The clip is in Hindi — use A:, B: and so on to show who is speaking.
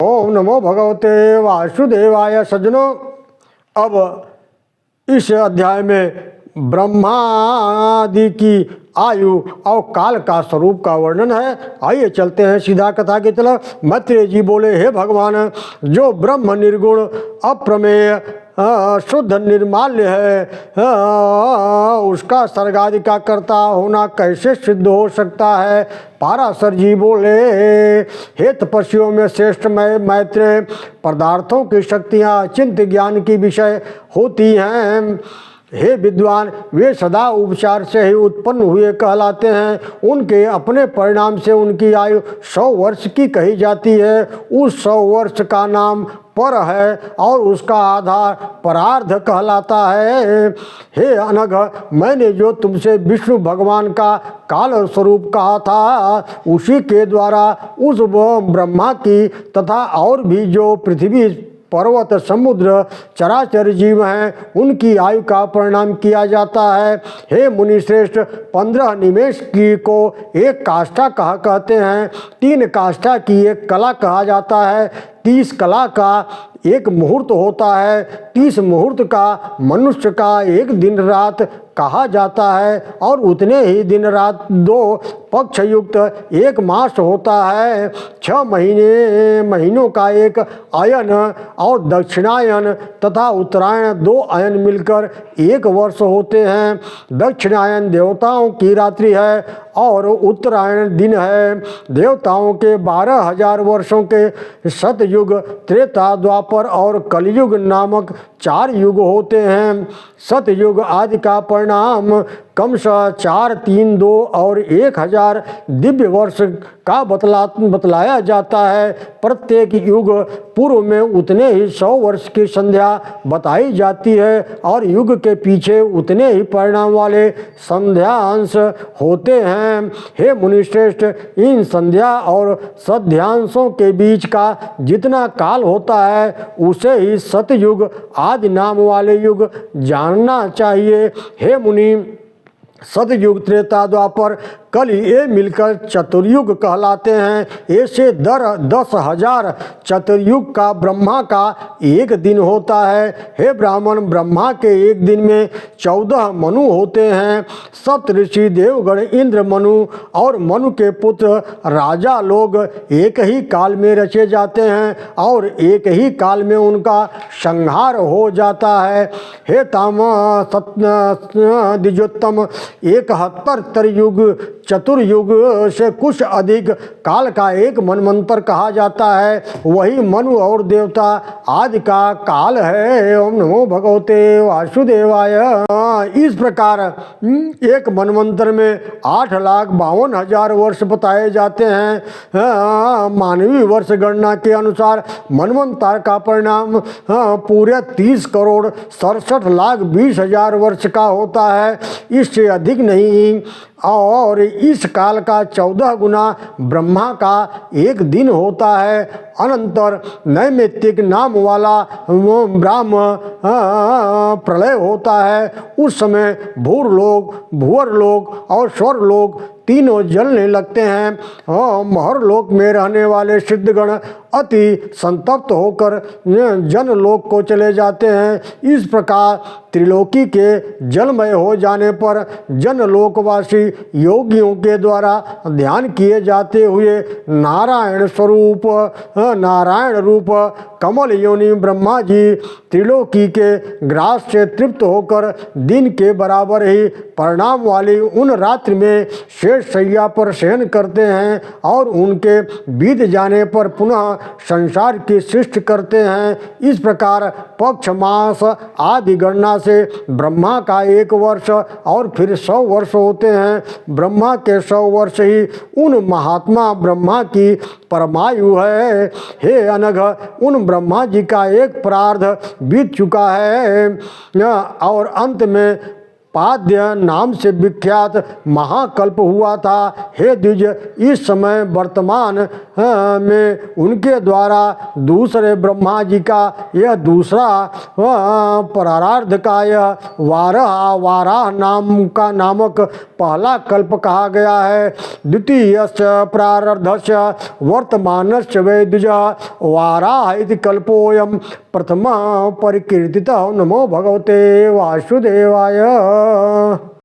A: ओम नमो भगवते वासुदेवाय। सज्जनों, अब इस अध्याय में ब्रह्मादि की आयु और काल का स्वरूप का वर्णन है। आइए चलते हैं सीधा कथा की तरफ। मैत्रेय जी बोले, हे भगवान, जो ब्रह्म निर्गुण अप्रमेय शुद्ध निर्माल्य है, उसका सर्गादि का कर्ता होना कैसे सिद्ध हो सकता है। पाराशर जी बोले, हे तपस्वियों में श्रेष्ठ मैत्रेय, पदार्थों की शक्तियाँ चिंत ज्ञान की विषय होती हैं। हे विद्वान, वे सदा उपचार से ही उत्पन्न हुए कहलाते हैं। उनके अपने परिणाम से उनकी आयु 100 वर्ष की कही जाती है। उस 100 वर्ष का नाम पर है और उसका आधार परार्ध कहलाता है। हे अनघ, मैंने जो तुमसे विष्णु भगवान का काल स्वरूप कहा था, उसी के द्वारा उस ब्रह्मा की तथा और भी जो पृथ्वी पर्वत समुद्र चराचर जीव हैं, उनकी आयु का परिणाम किया जाता है। हे मुनिश्रेष्ठ, 15 निमेष की को एक काष्ठा कहते हैं। 3 काष्ठा की एक कला कहा जाता है। 30 कला का एक मुहूर्त होता है। 30 मुहूर्त का मनुष्य का एक दिन रात कहा जाता है और उतने ही दिन रात 2 पक्ष युक्त एक मास होता है। 6 महीनों का एक अयन और दक्षिणायन तथा उत्तरायण 2 अयन मिलकर 1 वर्ष होते हैं। दक्षिणायन देवताओं की रात्रि है और उत्तरायण दिन है। देवताओं के 12,000 वर्षों के सतयुग, त्रेता, द्वापर और कलयुग नामक 4 युग होते हैं। सतयुग आदि का परिणाम क्रमशः 4, 3, 2 और 1000 दिव्य वर्ष का बतलाया जाता है। प्रत्येक युग पूर्व में उतने ही 100 वर्ष की संध्या बताई जाती है और युग के पीछे उतने ही परिणाम वाले संध्या अंश होते हैं। हे मुनिश्रेष्ठ, इन संध्या और संध्यांशों के बीच का जितना काल होता है, उसे ही सतयुग आदि नाम वाले युग जानना चाहिए। हे मुनि, सतयुग, त्रेता, द्वापर, कल ये मिलकर चतुर्युग कहलाते हैं। ऐसे 10,000 चतुर्युग का ब्रह्मा का एक दिन होता है। हे ब्राह्मण, ब्रह्मा के एक दिन में 14 मनु होते हैं। सप्त ऋषि, देवगण, इंद्र, मनु और मनु के पुत्र राजा लोग एक ही काल में रचे जाते हैं और एक ही काल में उनका संहार हो जाता है। हे द्विजोत्तम, 71 युग चतुर्युग से कुछ अधिक काल का एक मनमंत्र कहा जाता है। वही मनु और देवता आदि का काल है। ओम नमो भगवते वासुदेवाय। इस प्रकार एक मनमंत्र में 8,52,000 वर्ष बताए जाते हैं। मानवीय वर्ष गणना के अनुसार मनमंत्र का परिणाम पूरे 30,67,20,000 वर्ष का होता है, इससे अधिक नहीं। और इस काल का 14 गुना ब्रह्मा का एक दिन होता है। अनंतर नैमित्तिक नाम वाला ब्रह्म प्रलय होता है। उस समय भूरलोक, भुवरलोक और स्वर्लोक तीनों जलने लगते हैं। महरलोक में रहने वाले सिद्धगण अति संतप्त होकर जनलोक को चले जाते हैं। इस प्रकार त्रिलोकी के जलमय हो जाने पर जनलोकवासी योगियों के द्वारा ध्यान किए जाते हुए नारायण रूप कमल योनि ब्रह्मा जी त्रिलोकी के ग्रास से तृप्त होकर दिन के बराबर ही परिणाम वाली उन रात्रि में शेष शैया पर शयन करते हैं और उनके बीत जाने पर पुनः संसार की सृष्टि करते हैं। इस प्रकार पक्ष, मास आदि गणना से ब्रह्मा का 1 वर्ष और फिर 100 वर्ष होते हैं। ब्रह्मा के 100 वर्ष ही उन महात्मा ब्रह्मा की परमायु है। हे अनघ, उन ब्रह्मा जी का एक प्रार्ध बीत चुका है और अंत में पाद्य नाम से विख्यात महाकल्प हुआ था। हे द्विज, इस समय वर्तमान में उनके द्वारा दूसरे ब्रह्मा जी का यह दूसरा प्रारब्ध का यह वाराह नामक पहला कल्प कहा गया है। द्वितीयश्च प्रारब्धश्च वर्तमानश्च वै द्विज वाराह इति कल्पोऽयं प्रथमः परिकीर्तितः। नमो भगवते वासुदेवाय।